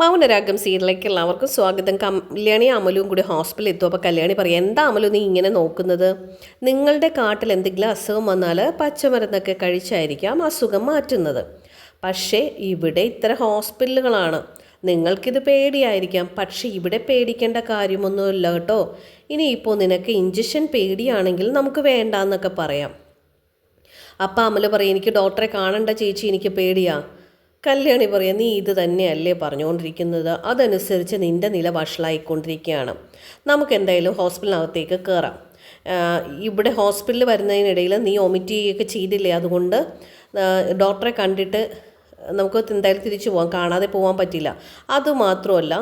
മൗനരാഗം സീരിയലിലേക്ക് എല്ലാവർക്കും സ്വാഗതം. കല്യാണി അമലും കൂടി ഹോസ്പിറ്റലിൽ എത്തും. അപ്പോൾ കല്യാണി പറയും, എന്താ അമലു നീ ഇങ്ങനെ നോക്കുന്നത്? നിങ്ങളുടെ കാട്ടിൽ എന്തെങ്കിലും അസുഖം വന്നാൽ പച്ചമരുന്നൊക്കെ കഴിച്ചായിരിക്കാം അസുഖം മാറ്റുന്നത്. പക്ഷേ ഇവിടെ ഇത്തരം ഹോസ്പിറ്റലുകളാണ്. നിങ്ങൾക്കിത് പേടിയായിരിക്കാം, പക്ഷേ ഇവിടെ പേടിക്കേണ്ട കാര്യമൊന്നുമില്ല കേട്ടോ. ഇനിയിപ്പോൾ നിനക്ക് ഇഞ്ചക്ഷൻ പേടിയാണെങ്കിൽ നമുക്ക് വേണ്ടാന്നൊക്കെ പറയാം. അപ്പം അമല പറയും, എനിക്ക് ഡോക്ടറെ കാണണ്ട ചേച്ചി, എനിക്ക് പേടിയാ. കല്യാണി പറയാം, നീ ഇത് തന്നെയല്ലേ പറഞ്ഞുകൊണ്ടിരിക്കുന്നത്, അതനുസരിച്ച് നിൻ്റെ നില വഷളായിക്കൊണ്ടിരിക്കുകയാണ്. നമുക്ക് എന്തായാലും ഹോസ്പിറ്റലിനകത്തേക്ക് കയറാം. ഇവിടെ ഹോസ്പിറ്റലിൽ വരുന്നതിനിടയിൽ നീ ഒമിറ്റ് ചെയ്യുകയൊക്കെ ചെയ്തില്ലേ, അതുകൊണ്ട് ഡോക്ടറെ കണ്ടിട്ട് നമുക്ക് എന്തായാലും തിരിച്ചു പോകാം, കാണാതെ പോകാൻ പറ്റില്ല. അതുമാത്രമല്ല,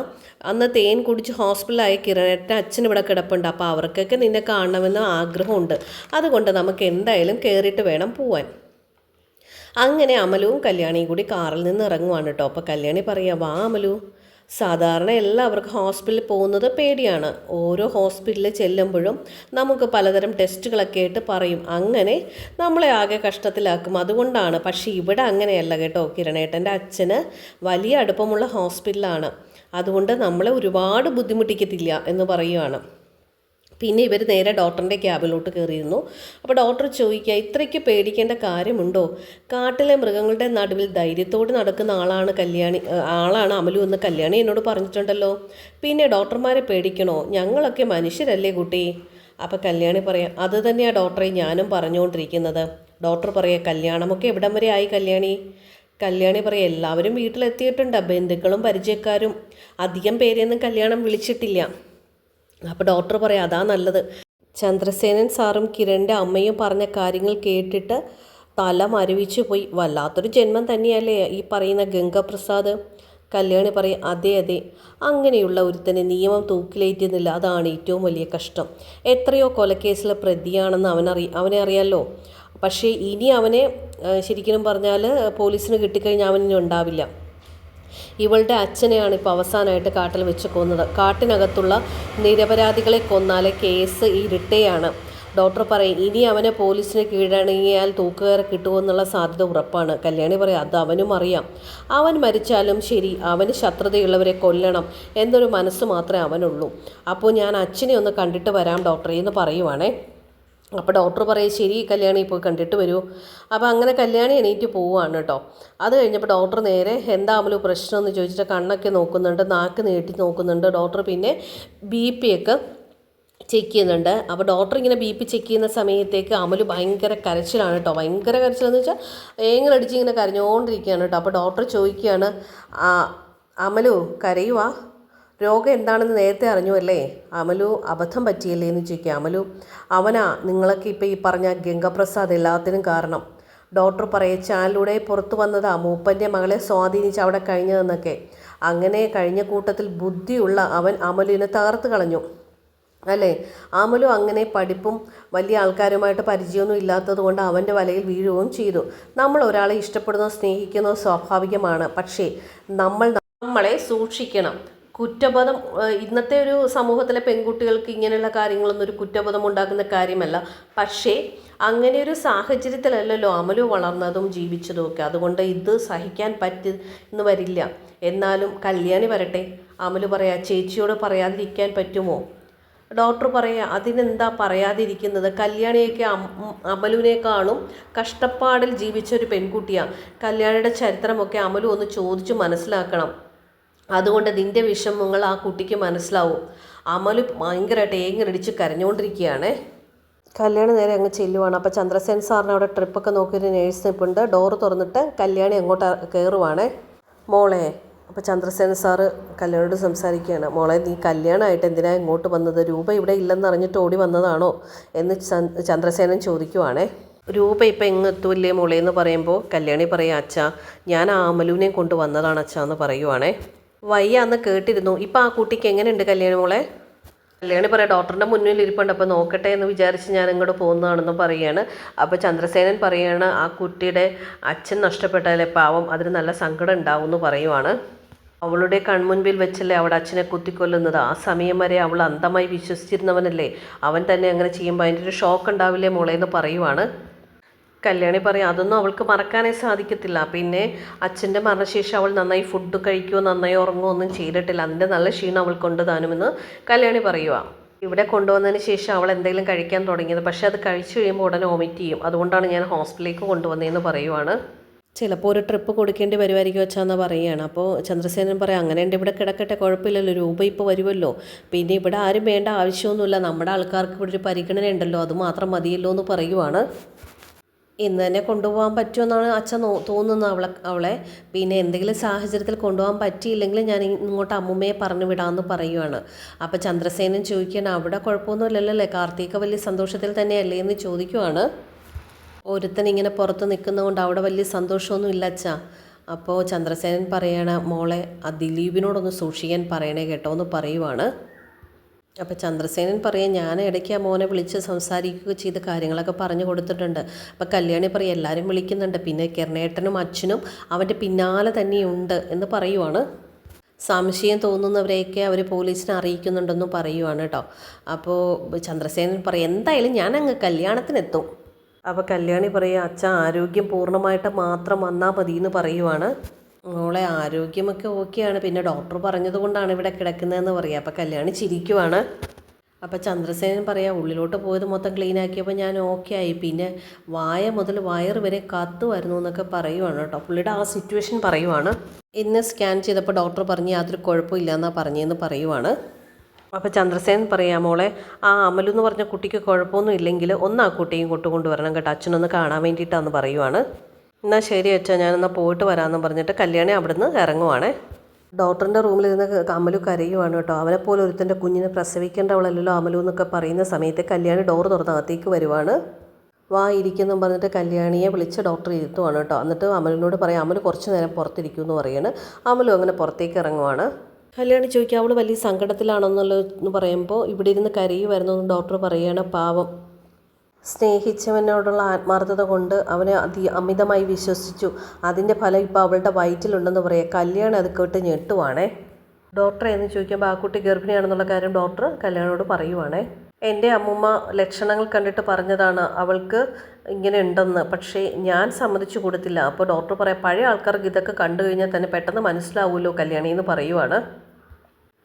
അന്ന് തേൻ കുടിച്ച് ഹോസ്പിറ്റലായ കിരണേട്ടൻ്റെ അച്ഛൻ ഇവിടെ കിടപ്പുണ്ട്. അപ്പോൾ അവർക്കൊക്കെ നിന്നെ കാണണമെന്ന് ആഗ്രഹമുണ്ട്. അതുകൊണ്ട് നമുക്ക് എന്തായാലും കയറിയിട്ട് വേണം പോവാൻ. അങ്ങനെ അമലുവും കല്യാണിയും കൂടി കാറിൽ നിന്ന് ഇറങ്ങുവാണ് കേട്ടോ. അപ്പോൾ കല്യാണി പറയാം, വാ അമലു, സാധാരണ എല്ലാവർക്കും ഹോസ്പിറ്റലിൽ പോകുന്നത് പേടിയാണ്. ഓരോ ഹോസ്പിറ്റലിൽ ചെല്ലുമ്പോഴും നമുക്ക് പലതരം ടെസ്റ്റുകളൊക്കെ ആയിട്ട് പറയും, അങ്ങനെ നമ്മളെ ആകെ കഷ്ടത്തിലാക്കും. അതുകൊണ്ടാണ്. പക്ഷേ ഇവിടെ അങ്ങനെയല്ല കേട്ടോ. കിരണേട്ടൻ്റെ അച്ഛന് വലിയ അടുപ്പമുള്ള ഹോസ്പിറ്റലാണ്, അതുകൊണ്ട് നമ്മളെ ഒരുപാട് ബുദ്ധിമുട്ടിക്കത്തില്ല എന്ന് പറയുവാണ്. പിന്നെ ഇവർ നേരെ ഡോക്ടറിൻ്റെ ക്യാബിലോട്ട് കയറിയിരുന്നു. അപ്പോൾ ഡോക്ടർ ചോദിക്കുക, ഇത്രയ്ക്ക് പേടിക്കേണ്ട കാര്യമുണ്ടോ? കാട്ടിലെ മൃഗങ്ങളുടെ നടുവിൽ ധൈര്യത്തോട് നടക്കുന്ന ആളാണ് അമലു എന്ന് കല്യാണി എന്നോട് പറഞ്ഞിട്ടുണ്ടല്ലോ. പിന്നെ ഡോക്ടർമാരെ പേടിക്കണോ? ഞങ്ങളൊക്കെ മനുഷ്യരല്ലേ കുട്ടി? അപ്പോൾ കല്യാണി പറയാം, അത് തന്നെയാണ് ഡോക്ടറെ ഞാനും പറഞ്ഞുകൊണ്ടിരിക്കുന്നത്. ഡോക്ടർ പറയാം, കല്യാണമൊക്കെ എവിടം വരെ ആയി കല്യാണി? കല്യാണി പറയാം, എല്ലാവരും വീട്ടിലെത്തിയിട്ടുണ്ട്, ബന്ധുക്കളും പരിചയക്കാരും. അധികം പേരെയൊന്നും കല്യാണം വിളിച്ചിട്ടില്ല. അപ്പോൾ ഡോക്ടർ പറയാം, അതാ നല്ലത്. ചന്ദ്രസേനൻ സാറും കിരണിൻ്റെ അമ്മയും പറഞ്ഞ കാര്യങ്ങൾ കേട്ടിട്ട് തല മരവിച്ചു പോയി. വല്ലാത്തൊരു ജന്മം തന്നെയല്ലേ ഈ പറയുന്ന ഗംഗാപ്രസാദ്. കല്യാണി പറയും, അതെ അതെ, അങ്ങനെയുള്ള ഒരുത്തനെ നിയമം തൂക്കിലേറ്റുന്നില്ല, അതാണ് ഏറ്റവും വലിയ കഷ്ടം. എത്രയോ കൊലക്കേസിലെ പ്രതിയാണെന്ന് അവനെ അറിയാമല്ലോ. പക്ഷേ ഇനി അവനെ ശരിക്കും പറഞ്ഞാൽ പോലീസിന് കിട്ടിക്കഴിഞ്ഞാൽ അവനിനി ഉണ്ടാവില്ല. ഇവളുടെ അച്ഛനെയാണ് ഇപ്പോൾ അവസാനമായിട്ട് കാട്ടിൽ വെച്ച് കൊന്നത്. കാട്ടിനകത്തുള്ള നിരപരാധികളെ കൊന്നാലെ കേസ് ഇരുട്ടയാണ്. ഡോക്ടർ പറയും, ഇനി അവനെ പോലീസിന് കീഴടങ്ങിയാൽ തൂക്കുകയർ കിട്ടുമെന്നുള്ള സാധ്യത ഉറപ്പാണ്. കല്യാണി പറയും, അത് അവനും അറിയാം. അവൻ മരിച്ചാലും ശരി, അവന് ശത്രുതയുള്ളവരെ കൊല്ലണം എന്നൊരു മനസ്സ് മാത്രമേ അവനുള്ളൂ. അപ്പോൾ ഞാൻ അച്ഛനെ ഒന്ന് കണ്ടിട്ട് വരാം ഡോക്ടറെ എന്ന് പറയുവാണേ. അപ്പോൾ ഡോക്ടർ പറയും, ശരി കല്യാണി, പോയി കണ്ടിട്ട് വരൂ. അപ്പോൾ അങ്ങനെ കല്യാണി എണീറ്റ് പോവുകയാണ് കേട്ടോ. അത് കഴിഞ്ഞപ്പോൾ ഡോക്ടർ നേരെ എന്താ അമലു പ്രശ്നമെന്ന് ചോദിച്ചിട്ട് കണ്ണൊക്കെ നോക്കുന്നുണ്ട്, നാക്ക് നീട്ടി നോക്കുന്നുണ്ട്. ഡോക്ടർ പിന്നെ BP ഒക്കെ ചെക്ക് ചെയ്യുന്നുണ്ട്. അപ്പോൾ ഡോക്ടർ ഇങ്ങനെ BP ചെക്ക് ചെയ്യുന്ന സമയത്തേക്ക് അമലു ഭയങ്കര കരച്ചിലാണ് കേട്ടോ. ഭയങ്കര കരച്ചിലെന്ന് വെച്ചാൽ ഏങ്ങലടിച്ച് ഇങ്ങനെ കരഞ്ഞുകൊണ്ടിരിക്കുകയാണ് കേട്ടോ. അപ്പോൾ ഡോക്ടർ ചോദിക്കുകയാണ്, അമലു കരയുവാ? രോഗം എന്താണെന്ന് നേരത്തെ അറിഞ്ഞു അല്ലേ? അമലു അബദ്ധം പറ്റിയല്ലേ എന്ന് ചോദിക്കുക. അമലു, അവനാ നിങ്ങളൊക്കെ ഇപ്പോൾ ഈ പറഞ്ഞ ഗംഗാപ്രസാദ് എല്ലാത്തിനും കാരണം. ഡോക്ടർ പറയും, ചാനലിലൂടെ പുറത്തു വന്നതാ മൂപ്പൻ്റെ മകളെ സ്വാധീനിച്ച് അവിടെ കഴിഞ്ഞതെന്നൊക്കെ. അങ്ങനെ കഴിഞ്ഞ കൂട്ടത്തിൽ ബുദ്ധിയുള്ള അവൻ അമലുവിനെ തകർത്ത് കളഞ്ഞു അല്ലേ? അമലു അങ്ങനെ പഠിപ്പും വലിയ ആൾക്കാരുമായിട്ട് പരിചയമൊന്നും ഇല്ലാത്തത് കൊണ്ട് അവൻ്റെ വലയിൽ വീഴുകയും ചെയ്തു. നമ്മൾ ഒരാളെ ഇഷ്ടപ്പെടുന്നതോ സ്നേഹിക്കുന്നതോ സ്വാഭാവികമാണ്, പക്ഷേ നമ്മളെ സൂക്ഷിക്കണം. കുറ്റബോധം ഇന്നത്തെ ഒരു സമൂഹത്തിലെ പെൺകുട്ടികൾക്ക് ഇങ്ങനെയുള്ള കാര്യങ്ങളൊന്നും ഒരു കുറ്റബോധം ഉണ്ടാക്കുന്ന കാര്യമല്ല. പക്ഷേ അങ്ങനെ ഒരു സാഹചര്യത്തിലല്ലല്ലോ അമലു വളർന്നതും ജീവിച്ചതും ഒക്കെ. അതുകൊണ്ട് ഇത് സഹിക്കാൻ പറ്റുന്നു വരില്ല. എന്നാലും കല്യാണി വരട്ടെ. അമലു പറയാ, ചേച്ചിയോട് പറയാതിരിക്കാൻ പറ്റുമോ? ഡോക്ടർ പറയാ, അതിനെന്താ പറയാതിരിക്കുന്നത്? കല്യാണിയൊക്കെ അമലുവിനേക്കാളും കഷ്ടപ്പാടിൽ ജീവിച്ചൊരു പെൺകുട്ടിയാണ്. കല്യാണിയുടെ ചരിത്രമൊക്കെ അമലു ഒന്ന് ചോദിച്ചു മനസ്സിലാക്കണം. അതുകൊണ്ട് നിൻ്റെ വിഷമങ്ങൾ ആ കുട്ടിക്ക് മനസ്സിലാവും. അമലു ഭയങ്കരമായിട്ട് ഏങ്ങനടിച്ച് കരഞ്ഞുകൊണ്ടിരിക്കുകയാണേ. കല്യാണി നേരെ അങ്ങ് ചെല്ലുവാണ്. അപ്പോൾ ചന്ദ്രസേൻ സാറിന് അവിടെ ട്രിപ്പൊക്കെ നോക്കിയൊരു നേഴ്സ് നിൽപ്പുണ്ട്. ഡോറ് തുറന്നിട്ട് കല്യാണി അങ്ങോട്ട് കയറുവാണേ. മോളെ, അപ്പോൾ ചന്ദ്രസേന സാറ് കല്യാണിയോട് സംസാരിക്കുകയാണ്. മോളെ, നീ കല്യാണമായിട്ട് എന്തിനാ ഇങ്ങോട്ട് വന്നത്? രൂപ ഇവിടെ ഇല്ലെന്ന് അറിഞ്ഞിട്ട് ഓടി വന്നതാണോ എന്ന് ചന്ദ്രസേനൻ ചോദിക്കുവാണേ. രൂപ ഇപ്പം എങ്ങെത്തൂല്ലേ മോളെ എന്ന് പറയുമ്പോൾ കല്യാണി പറയാം, അച്ഛാ ഞാൻ ആ അമലുവിനെയും കൊണ്ട് വന്നതാണ് അച്ഛാ എന്ന് പറയുവാണേ. വയ്യാന്ന് കേട്ടിരുന്നു. ഇപ്പം ആ കുട്ടിക്ക് എങ്ങനെയുണ്ട് കല്യാണി മോളെ? കല്യാണി പറയാം, ഡോക്ടറിൻ്റെ മുന്നിൽ ഇരിപ്പുണ്ട്, അപ്പോൾ നോക്കട്ടെ എന്ന് വിചാരിച്ച് ഞാൻ ഇങ്ങോട്ട് പോകുന്നതാണെന്ന് പറയുകയാണ്. അപ്പോൾ ചന്ദ്രസേനൻ പറയുകയാണ്, ആ കുട്ടിയുടെ അച്ഛൻ നഷ്ടപ്പെട്ടാലേ പാവം, അതിന് നല്ല സങ്കടം ഉണ്ടാവും എന്ന് പറയുവാണ്. അവളുടെ കൺമുൻപിൽ വെച്ചല്ലേ അവിടെ അച്ഛനെ കുത്തിക്കൊല്ലുന്നത്. ആ സമയം വരെ അവൾ അന്ധമായി വിശ്വസിച്ചിരുന്നവനല്ലേ, അവൻ തന്നെ അങ്ങനെ ചെയ്യുമ്പോൾ അതിൻ്റെ ഒരു ഷോക്ക് ഉണ്ടാവില്ലേ മോളെ എന്ന് പറയുവാണ്. കല്യാണി പറയും അതൊന്നും അവൾക്ക് മറക്കാനേ സാധിക്കത്തില്ല. പിന്നെ അച്ഛൻ്റെ മരണശേഷം അവൾ നന്നായി ഫുഡ് കഴിക്കുകയോ നന്നായി ഉറങ്ങുകയോ ഒന്നും ചെയ്തിട്ടില്ല. അതിൻ്റെ നല്ല ക്ഷീണം അവൾക്കുണ്ട് താനുമെന്ന് കല്യാണി പറയുക. ഇവിടെ കൊണ്ടുവന്നതിന് ശേഷം അവൾ എന്തെങ്കിലും കഴിക്കാൻ തുടങ്ങിയത്, പക്ഷേ അത് കഴിച്ചു കഴിയുമ്പോൾ ഉടനെ വൊമിറ്റ് ചെയ്യും. അതുകൊണ്ടാണ് ഞാൻ ഹോസ്പിറ്റലിലേക്ക് കൊണ്ടുവന്നതെന്ന് പറയുവാണ്. ചിലപ്പോൾ ഒരു ട്രിപ്പ് കൊടുക്കേണ്ടി വരുമായിരിക്കും വെച്ചാന്ന് പറയുകയാണ്. അപ്പോൾ ചന്ദ്രസേനൻ പറയാം അങ്ങനെ ഉണ്ട്, ഇവിടെ കിടക്കട്ടെ, കുഴപ്പമില്ലല്ലോ, രൂപ ഇപ്പോൾ വരുമല്ലോ, പിന്നെ ഇവിടെ ആരും വേണ്ട ആവശ്യമൊന്നുമില്ല, നമ്മുടെ ആൾക്കാർക്ക് ഇവിടെ ഒരു പരിഗണന ഉണ്ടല്ലോ, അത് മാത്രം മതിയല്ലോ എന്ന് പറയുവാണ്. ഇന്ന് തന്നെ കൊണ്ടുപോകാൻ പറ്റുമെന്നാണ് അച്ഛൻ തോന്നുന്നത് അവളെ. പിന്നെ എന്തെങ്കിലും സാഹചര്യത്തിൽ കൊണ്ടുപോകാൻ പറ്റിയില്ലെങ്കിൽ ഞാൻ ഇങ്ങോട്ട് അമ്മുമ്മയെ പറഞ്ഞു വിടാമെന്ന് പറയുവാണ്. അപ്പോൾ ചന്ദ്രസേനൻ ചോദിക്കുകയാണ് അവിടെ കുഴപ്പമൊന്നുമില്ലല്ലേ, കാർത്തിക വലിയ സന്തോഷത്തിൽ തന്നെയല്ലേ എന്ന് ചോദിക്കുവാണ്. ഒരുത്തൻ ഇങ്ങനെ പുറത്ത് നിൽക്കുന്നതുകൊണ്ട് അവിടെ വലിയ സന്തോഷമൊന്നും ഇല്ല അച്ഛാ. അപ്പോൾ ചന്ദ്രസേനൻ പറയണ മോളെ ആ ദിലീപിനോടൊന്ന് സൂക്ഷിക്കാൻ പറയണേ കേട്ടോ എന്ന് പറയുവാണ്. അപ്പോൾ ചന്ദ്രസേനൻ പറയാം ഞാൻ ഇടയ്ക്ക് ആ മോനെ വിളിച്ച് സംസാരിക്കുക ചെയ്ത കാര്യങ്ങളൊക്കെ പറഞ്ഞു കൊടുത്തിട്ടുണ്ട്. അപ്പോൾ കല്യാണി പറയും എല്ലാവരും വിളിക്കുന്നുണ്ട്, പിന്നെ കിരണേട്ടനും അച്ഛനും അവൻ്റെ പിന്നാലെ തന്നെയുണ്ട് എന്ന് പറയുവാണ്. സംശയം തോന്നുന്നവരെയൊക്കെ അവർ പോലീസിനെ അറിയിക്കുന്നുണ്ടെന്നും പറയുവാണ് കേട്ടോ. അപ്പോൾ ചന്ദ്രസേനൻ പറയും എന്തായാലും ഞാൻ അങ്ങ് കല്യാണത്തിനെത്തും. അപ്പോൾ കല്യാണി പറയുക അച്ഛൻ ആരോഗ്യം പൂർണ്ണമായിട്ട് മാത്രം വന്നാൽ മതി എന്ന് പറയുവാണ്. മോളെ ആരോഗ്യമൊക്കെ ഓക്കെയാണ്, പിന്നെ ഡോക്ടർ പറഞ്ഞത് കൊണ്ടാണ് ഇവിടെ കിടക്കുന്നതെന്ന് പറയുക. അപ്പോൾ കല്യാണി ചിരിക്കുവാണ്. അപ്പോൾ ചന്ദ്രസേനൻ പറയാം ഉള്ളിലോട്ട് പോയത് മൊത്തം ക്ലീൻ ആക്കിയപ്പോൾ ഞാൻ ഓക്കെ ആയി, പിന്നെ വായ മുതൽ വയറ് വരെ കത്തുമായിരുന്നു എന്നൊക്കെ പറയുവാണ് കേട്ടോ. പുള്ളിയുടെ ആ സിറ്റുവേഷൻ പറയുവാണ്. ഇന്ന് സ്കാൻ ചെയ്തപ്പോൾ ഡോക്ടർ പറഞ്ഞ് യാതൊരു കുഴപ്പമില്ല എന്നാണ് പറഞ്ഞതെന്ന് പറയുവാണ്. അപ്പോൾ ചന്ദ്രസേനൻ പറയാം മോളെ ആ അമലു എന്ന് പറഞ്ഞ കുട്ടിക്ക് കുഴപ്പമൊന്നും ഇല്ലെങ്കിൽ ഒന്ന് ആ കുട്ടിയും കൊണ്ടുവരണം കേട്ടോ, അച്ഛനൊന്ന് കാണാൻ വേണ്ടിയിട്ടാണെന്ന് പറയുവാണ്. എന്നാൽ ശരി അച്ഛാ ഞാനെന്നാൽ പോയിട്ട് വരാമെന്ന് പറഞ്ഞിട്ട് കല്യാണി അവിടുന്ന് ഇറങ്ങുവാണേ. ഡോക്ടറിൻ്റെ റൂമിലിരുന്ന് അമലു കരയുവാണ് കേട്ടോ. അവനെപ്പോലെ ഒരുത്തൻ്റെ കുഞ്ഞിനെ പ്രസവിക്കേണ്ടവളല്ലോ അമലു എന്നൊക്കെ പറയുന്ന സമയത്ത് കല്യാണി ഡോർ തുറന്ന് അകത്തേക്ക് വരുവാണ്. വാ ഇരിക്കുന്നു പറഞ്ഞിട്ട് കല്യാണിയെ വിളിച്ച് ഡോക്ടർ ഇരുത്തുവാണ് കേട്ടോ. എന്നിട്ട് അമലിനോട് പറയാം അമലു കുറച്ച് നേരം പുറത്തിരിക്കും എന്ന് പറയാണ്. അമലു അങ്ങനെ പുറത്തേക്ക് ഇറങ്ങുവാണ്. കല്യാണി ചോദിക്കുക അവൾ വലിയ സങ്കടത്തിലാണെന്ന് പറയുമ്പോൾ ഇവിടെ ഇരുന്ന് കരയുമായിരുന്നു എന്ന് ഡോക്ടർ പറയുകയാണ്. പാവം സ്നേഹിച്ചവനോടുള്ള ആത്മാർത്ഥത കൊണ്ട് അവനെ അമിതമായി വിശ്വസിച്ചു, അതിൻ്റെ ഫലം ഇപ്പോൾ അവളുടെ വയറ്റിലുണ്ടെന്ന് പറയുക. കല്യാണം അത് കേട്ട് ഞെട്ടുവാണേ. ഡോക്ടറെ എന്ന് ചോദിക്കുമ്പോൾ ആ കുട്ടി ഗർഭിണിയാണെന്നുള്ള കാര്യം ഡോക്ടർ കല്യാണോട് പറയുവാണേ. എൻ്റെ അമ്മൂമ്മ ലക്ഷണങ്ങൾ കണ്ടിട്ട് പറഞ്ഞതാണ് അവൾക്ക് ഇങ്ങനെ ഉണ്ടെന്ന്, പക്ഷേ ഞാൻ സമ്മതിച്ചു കൊടുത്തില്ല. അപ്പോൾ ഡോക്ടർ പറയാം പഴയ ആൾക്കാർക്ക് ഇതൊക്കെ കണ്ടു കഴിഞ്ഞാൽ തന്നെ പെട്ടെന്ന് മനസ്സിലാവുമല്ലോ കല്യാണി എന്ന് പറയുവാണ്.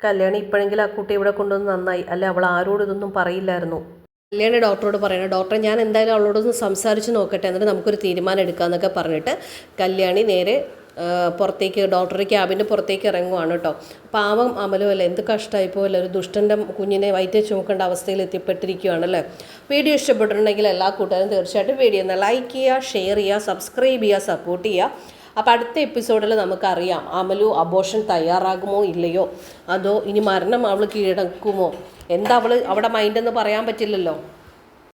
കല്യാണി ഇപ്പോഴെങ്കിലും ആ കുട്ടി ഇവിടെ കൊണ്ടുവന്ന് നന്നായി, അല്ലെ അവൾ ആരോടും ഇതൊന്നും പറയില്ലായിരുന്നു. കല്യാണി ഡോക്ടറോട് പറയണം ഡോക്ടറെ ഞാൻ എന്തായാലും അവളോടൊന്ന് സംസാരിച്ച് നോക്കട്ടെ, എന്നിട്ട് നമുക്കൊരു തീരുമാനം എടുക്കാമെന്നൊക്കെ പറഞ്ഞിട്ട് കല്യാണി നേരെ പുറത്തേക്ക് ഡോക്ടറുടെ ക്യാബിൻ്റെ പുറത്തേക്ക് ഇറങ്ങുവാണ് കേട്ടോ. പാവം അമലുമല്ലേ, എന്ത് കഷ്ടമായിപ്പോയല്ലേ, ഒരു ദുഷ്ടൻ്റെ കുഞ്ഞിനെ വയറ്റിൽ ചുമക്കേണ്ട അവസ്ഥയിൽ എത്തിപ്പെട്ടിരിക്കുകയാണല്ലേ. വീഡിയോ ഇഷ്ടപ്പെട്ടിട്ടുണ്ടെങ്കിൽ എല്ലാ കൂട്ടുകാരും തീർച്ചയായിട്ടും വീഡിയോ ഒന്ന് ലൈക്ക് ചെയ്യുക, ഷെയർ ചെയ്യുക, സബ്സ്ക്രൈബ് ചെയ്യുക, സപ്പോർട്ട് ചെയ്യുക. അപ്പോൾ അടുത്ത എപ്പിസോഡിൽ നമുക്കറിയാം അമലു അബോർഷൻ തയ്യാറാകുമോ ഇല്ലയോ, അതോ ഇനി മരണം അവൾ കീഴടക്കുമോ, എന്താ അവൾ അവിടെ മൈൻഡെന്ന് പറയാൻ പറ്റില്ലല്ലോ.